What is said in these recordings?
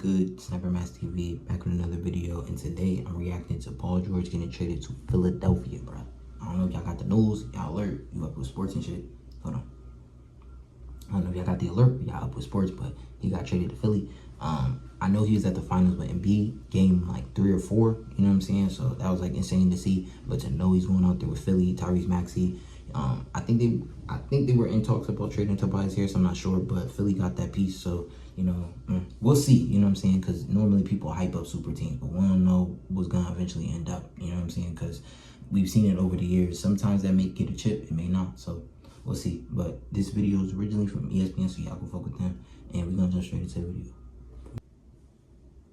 good? SnipermaskTV back with another video, and today I'm reacting to Paul George getting traded to Philadelphia, bro. I don't know if y'all got the news, y'all alert, you up with sports and shit. Hold on. I don't know if y'all got the alert, y'all up with sports, but he got traded to Philly. I know he was at the finals with Embiid, game like 3 or 4, you know what I'm saying? So that was like insane to see, but to know he's going out there with Philly, Tyrese Maxey. I think they were in talks about trading Tobias Harris. I'm not sure, but Philly got that piece, so you know, we'll see. You know what I'm saying? Because normally people hype up super teams, but we don't know what's gonna eventually end up. You know what I'm saying? Because we've seen it over the years. Sometimes that may get a chip, it may not. So we'll see. But this video is originally from ESPN, so y'all can fuck with them, and we're gonna jump straight into the video.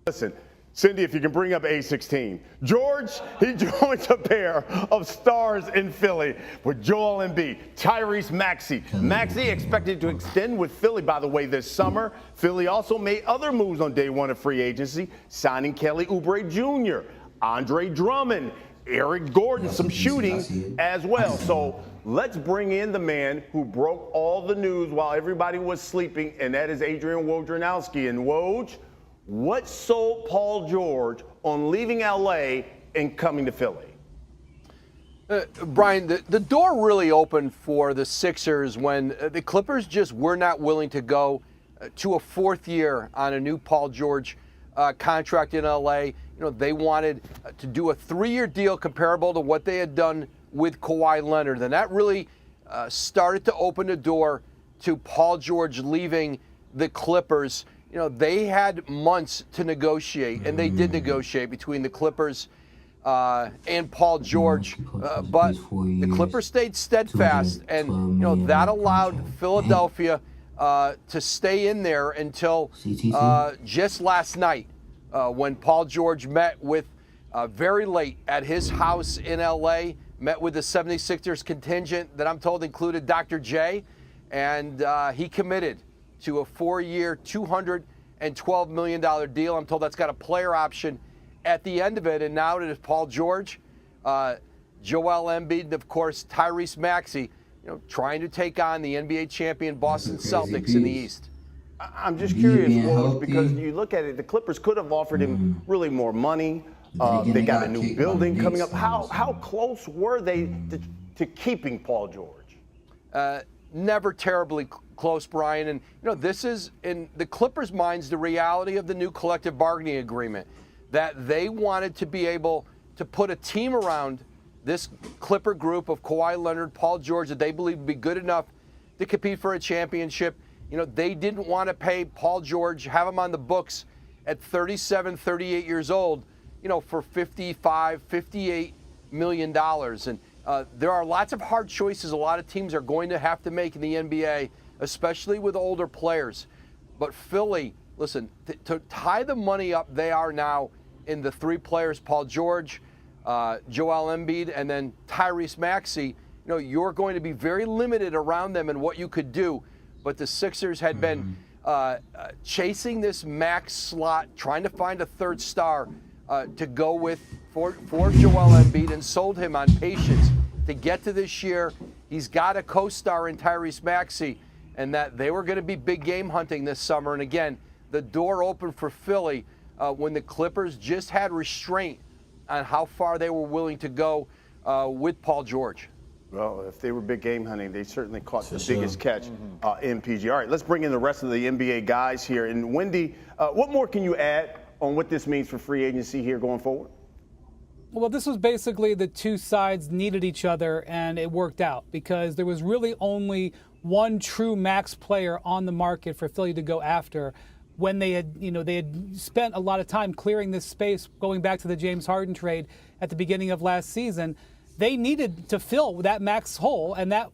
Listen, Cindy, if you can bring up A16. George, he joins a pair of stars in Philly with Joel Embiid, Tyrese Maxey. Maxey expected to extend with Philly, by the way, this summer. Philly also made other moves on day one of free agency, signing Kelly Oubre Jr., Andre Drummond, Eric Gordon, some shooting as well. So let's bring in the man who broke all the news while everybody was sleeping, and that is Adrian Wojnarowski. And Woj, what sold Paul George on leaving LA and coming to Philly? Brian, the door really opened for the Sixers when the Clippers just were not willing to go to a 4th year on a new Paul George contract in LA. You know, they wanted to do a 3-year deal comparable to what they had done with Kawhi Leonard. And that really started to open the door to Paul George leaving the Clippers. You know, they had months to negotiate, and they did negotiate between the Clippers and Paul George, but the Clippers stayed steadfast, and you know that allowed Philadelphia to stay in there until just last night when Paul George met with very late at his house in LA, met with the 76ers contingent that I'm told included Dr. J, and he committed to a 4-year, $212 million deal. I'm told that's got a player option at the end of it. And now it is Paul George, Joel Embiid, and of course Tyrese Maxey, you know, trying to take on the NBA champion Boston Celtics in the East. I'm just curious, Woj, because you look at it, the Clippers could have offered him really more money. They got a new building coming up. How close were they to keeping Paul George? Never terribly close, Brian. And, you know, this is, in the Clippers' minds, the reality of the new collective bargaining agreement, that they wanted to be able to put a team around this Clipper group of Kawhi Leonard, Paul George, that they believe would be good enough to compete for a championship. You know, they didn't want to pay Paul George, have him on the books at 37, 38 years old, you know, for $55, $58 million. And there are lots of hard choices a lot of teams are going to have to make in the NBA, especially with older players. But Philly, listen, to tie the money up they are now in the 3 players, Paul George, Joel Embiid, and then Tyrese Maxey, you know, you're going to be very limited around them in what you could do. But the Sixers had been chasing this max slot, trying to find a 3rd star to go with for Joel Embiid, and sold him on patience to get to this year. He's got a co-star in Tyrese Maxey, and that they were going to be big game hunting this summer. And again, the door opened for Philly when the Clippers just had restraint on how far they were willing to go with Paul George. Well, if they were big game hunting, they certainly caught the biggest catch in PG. All right, let's bring in the rest of the NBA guys here. And Wendy, what more can you add on what this means for free agency here going forward? Well, this was basically the two sides needed each other, and it worked out because there was really only one true max player on the market for Philly to go after. When they had spent a lot of time clearing this space, going back to the James Harden trade at the beginning of last season, they needed to fill that max hole, and that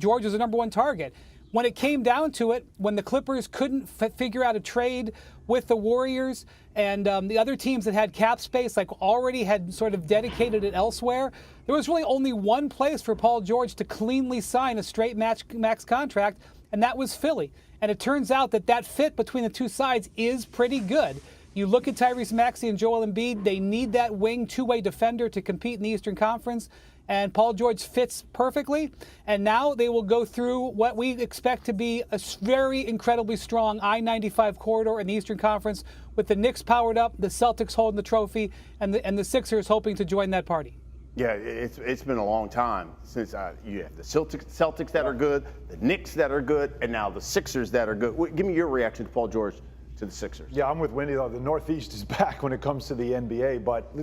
George was the #1 target. When it came down to it, when the Clippers couldn't figure out a trade with the Warriors and the other teams that had cap space, like already had sort of dedicated it elsewhere, there was really only one place for Paul George to cleanly sign a straight max contract, and that was Philly. And it turns out that fit between the two sides is pretty good. You look at Tyrese Maxey and Joel Embiid, they need that wing two-way defender to compete in the Eastern Conference. and Paul George fits perfectly. And now they will go through what we expect to be a very incredibly strong I-95 corridor in the Eastern Conference, with the Knicks powered up, the Celtics holding the trophy, and the Sixers hoping to join that party. Yeah, it's been a long time since you have the Celtics that are good, the Knicks that are good, and now the Sixers that are good. Give me your reaction to Paul George to the Sixers. Yeah, I'm with Wendy, though. The Northeast is back when it comes to the NBA, but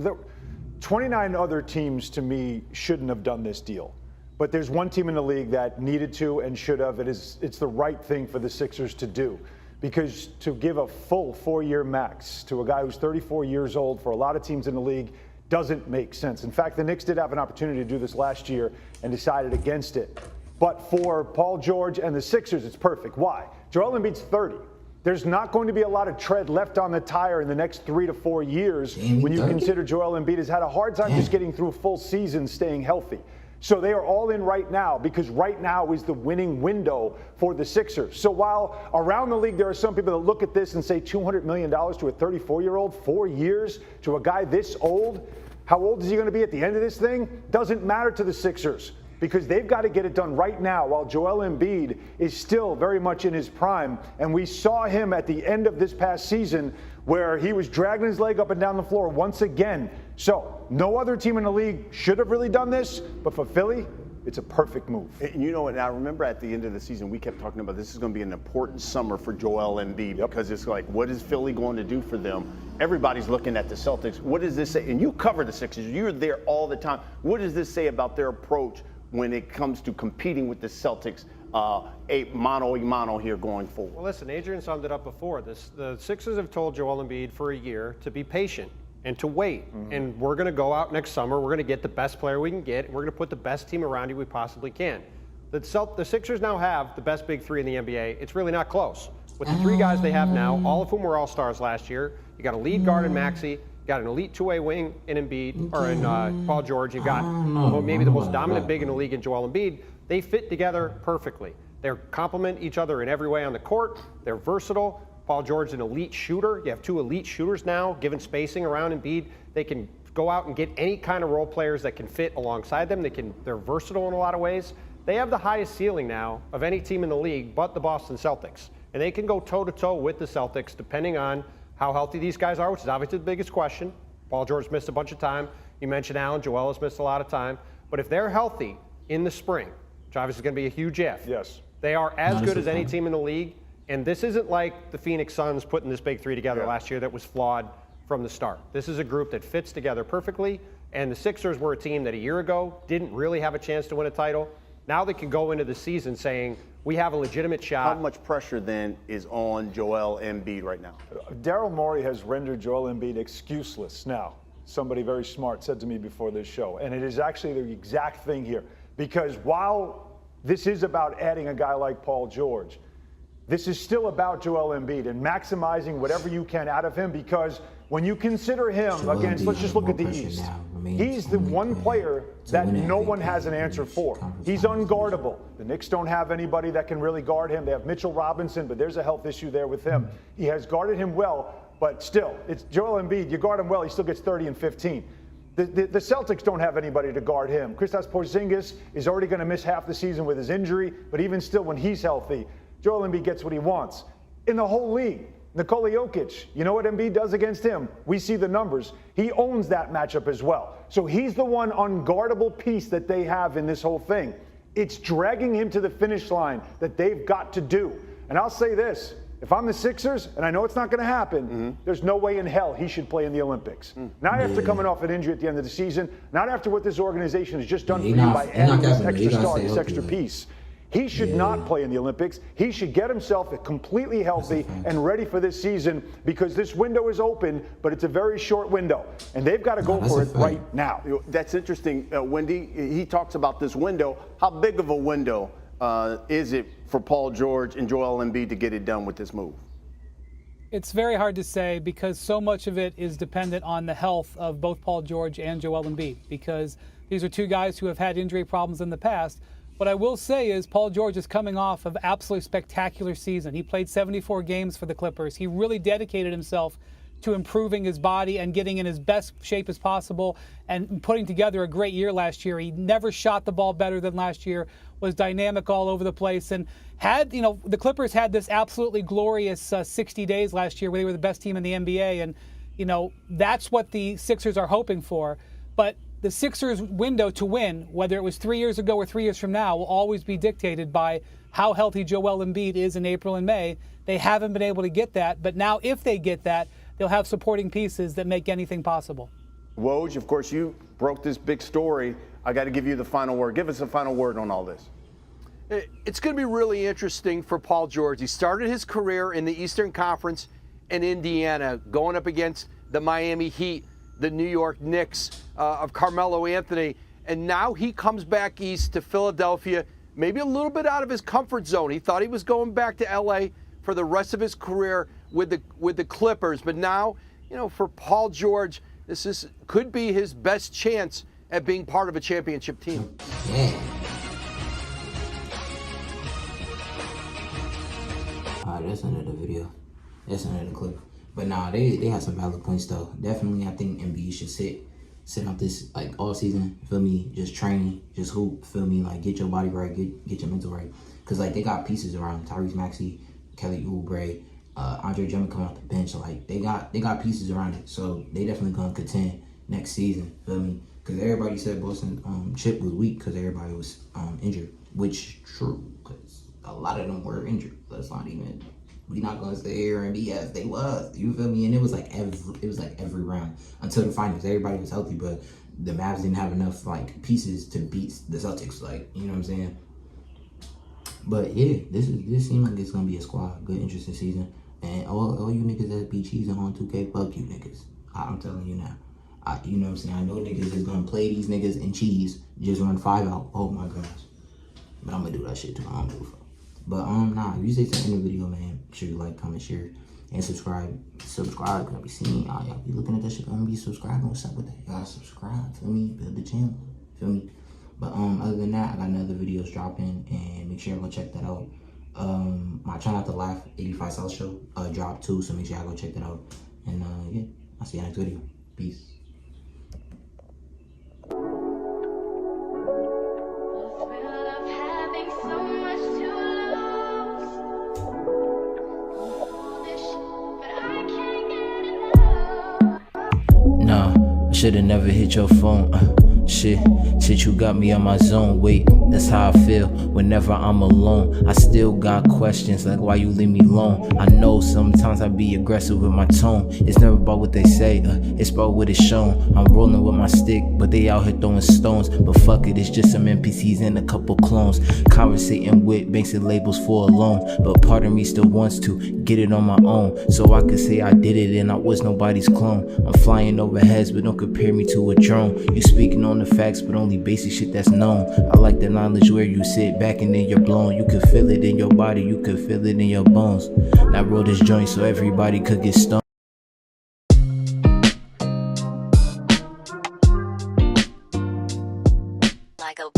29 other teams, to me, shouldn't have done this deal. But there's one team in the league that needed to and should have. It's the right thing for the Sixers to do, because to give a full 4-year max to a guy who's 34 years old, for a lot of teams in the league, doesn't make sense. In fact, the Knicks did have an opportunity to do this last year and decided against it. But for Paul George and the Sixers, it's perfect. Why? Joel Embiid's 30. There's not going to be a lot of tread left on the tire in the next 3 to 4 years when you consider Joel Embiid has had a hard time just getting through a full season staying healthy. So they are all in right now, because right now is the winning window for the Sixers. So while around the league there are some people that look at this and say $200 million to a 34-year-old, 4 years to a guy this old, how old is he going to be at the end of this thing? Doesn't matter to the Sixers, because they've got to get it done right now while Joel Embiid is still very much in his prime. And we saw him at the end of this past season where he was dragging his leg up and down the floor once again. So no other team in the league should have really done this, but for Philly, it's a perfect move. And you know what? I remember at the end of the season, we kept talking about this is going to be an important summer for Joel Embiid, because it's like, what is Philly going to do for them? Everybody's looking at the Celtics. What does this say? And you cover the Sixers. You're there all the time. What does this say about their approach when it comes to competing with the Celtics, a mano here going forward? Well, listen, Adrian summed it up before. The Sixers have told Joel Embiid for a year to be patient and to wait. And we're going to go out next summer. We're going to get the best player we can get, and we're going to put the best team around you we possibly can. The Sixers now have the best big three in the NBA. It's really not close. With the 3 guys they have now, all of whom were all-stars last year, you got a lead guard in Maxey, you got an elite two-way wing in Embiid, or in Paul George. You got maybe the most dominant big in the league in Joel Embiid. They fit together perfectly. They complement each other in every way on the court. They're versatile. Paul George is an elite shooter. You have 2 elite shooters now, given spacing around Embiid. They can go out and get any kind of role players that can fit alongside them. They're versatile in a lot of ways. They have the highest ceiling now of any team in the league but the Boston Celtics. And they can go toe-to-toe with the Celtics depending on how healthy these guys are, which is obviously the biggest question. Paul George missed a bunch of time. You mentioned Allen. Joel has missed a lot of time. But if they're healthy in the spring, which obviously is going to be a huge if, yes, they are as good as any team in the league. And this isn't like the Phoenix Suns putting this big 3 together last year that was flawed from the start. This is a group that fits together perfectly. And the Sixers were a team that a year ago didn't really have a chance to win a title. Now they can go into the season saying, we have a legitimate shot. How much pressure then is on Joel Embiid right now? Daryl Morey has rendered Joel Embiid excuseless now. Somebody very smart said to me before this show, and it is actually the exact thing here. Because while this is about adding a guy like Paul George, this is still about Joel Embiid and maximizing whatever you can out of him, because when you consider him against, let's just look at the East. He's the one player that no one has an answer for. He's unguardable. The Knicks don't have anybody that can really guard him. They have Mitchell Robinson, but there's a health issue there with him. He has guarded him well, but still, it's Joel Embiid. You guard him well, he still gets 30 and 15. The Celtics don't have anybody to guard him. Kristaps Porzingis is already going to miss half the season with his injury, but even still, when he's healthy, Joel Embiid gets what he wants. In the whole league, Nikola Jokic, you know what Embiid does against him? We see the numbers. He owns that matchup as well. So he's the one unguardable piece that they have in this whole thing. It's dragging him to the finish line that they've got to do. And I'll say this, if I'm the Sixers, and I know it's not going to happen, there's no way in hell he should play in the Olympics. Not after coming off an injury at the end of the season, not after what this organization has just done for you by adding this extra star, this extra piece. He should not play in the Olympics. He should get himself completely healthy and ready for this season, because this window is open, but it's a very short window. And they've got to go for it right now. That's interesting, Wendy. He talks about this window. How big of a window is it for Paul George and Joel Embiid to get it done with this move? It's very hard to say, because so much of it is dependent on the health of both Paul George and Joel Embiid, because these are 2 guys who have had injury problems in the past. What I will say is Paul George is coming off of absolutely spectacular season. He played 74 games for the Clippers. He really dedicated himself to improving his body and getting in his best shape as possible and putting together a great year last year. He never shot the ball better than last year, was dynamic all over the place, and had, the Clippers had this absolutely glorious 60 days last year where they were the best team in the NBA, and, that's what the Sixers are hoping for. But the Sixers' window to win, whether it was 3 years ago or 3 years from now, will always be dictated by how healthy Joel Embiid is in April and May. They haven't been able to get that, but now if they get that, they'll have supporting pieces that make anything possible. Woj, of course, you broke this big story. I got to give you the final word. Give us a final word on all this. It's going to be really interesting for Paul George. He started his career in the Eastern Conference in Indiana, going up against the Miami Heat, the New York Knicks of Carmelo Anthony, and now he comes back east to Philadelphia, maybe a little bit out of his comfort zone. He thought he was going back to LA for the rest of his career with the Clippers, but now, for Paul George, could be his best chance at being part of a championship team. Yeah. That's another video. That's another clip. But nah, they have some valid points though. Definitely, I think Embiid should sit out this all season. Feel me? Just training, just hoop. Feel me? Get your body right, get your mental right. Cause they got pieces around Tyrese Maxey, Kelly Oubre, Andre Drummond coming off the bench. They got pieces around it. So they definitely gonna contend next season. Feel me? Cause everybody said Boston Chip was weak because everybody was injured, which true. Cause a lot of them were injured. Let's not even. We're not gonna stay here and be yes, they was. You feel me? And it was every round until the finals. Everybody was healthy, but the Mavs didn't have enough pieces to beat the Celtics. You know what I'm saying? But yeah, this seems like it's gonna be a squad, good, interesting season. And all you niggas that be cheesing on 2K, fuck you niggas. I'm telling you now. You know what I'm saying? I know niggas is gonna play these niggas and cheese, just run 5 out. Oh my gosh. But I'm gonna do that shit too. I don't give a fuck. But nah, if you say something in the video, man, make sure you like, comment, share, and subscribe. Subscribe, cause I be seeing y'all be looking at that shit, gonna be subscribing. What's up with that? Y'all subscribe, feel me? Build the channel, feel me? But other than that, I got another videos dropping, and make sure y'all go check that out. My Try Not to Laugh 85 South show dropped too, so make sure y'all go check that out. And yeah, I'll see you next video. Peace. Should've never hit your phone. Shit, you got me on my zone. Wait, that's how I feel whenever I'm alone. I still got questions like why you leave me alone. I know sometimes I be aggressive with my tone. It's never about what they say, it's about what it's shown. I'm rolling with my stick, but they out here throwing stones. But fuck it, it's just some NPCs and a couple clones. Conversating with banks and labels for a loan. But part of me still wants to get it on my own, so I could say I did it and I was nobody's clone. I'm flying over heads, but don't compare me to a drone. You speaking on the facts, but only basic shit that's known. I like the knowledge where you sit back and then you're blown. You could feel it in your body, you could feel it in your bones. And I roll this joint so everybody could get stoned. Like a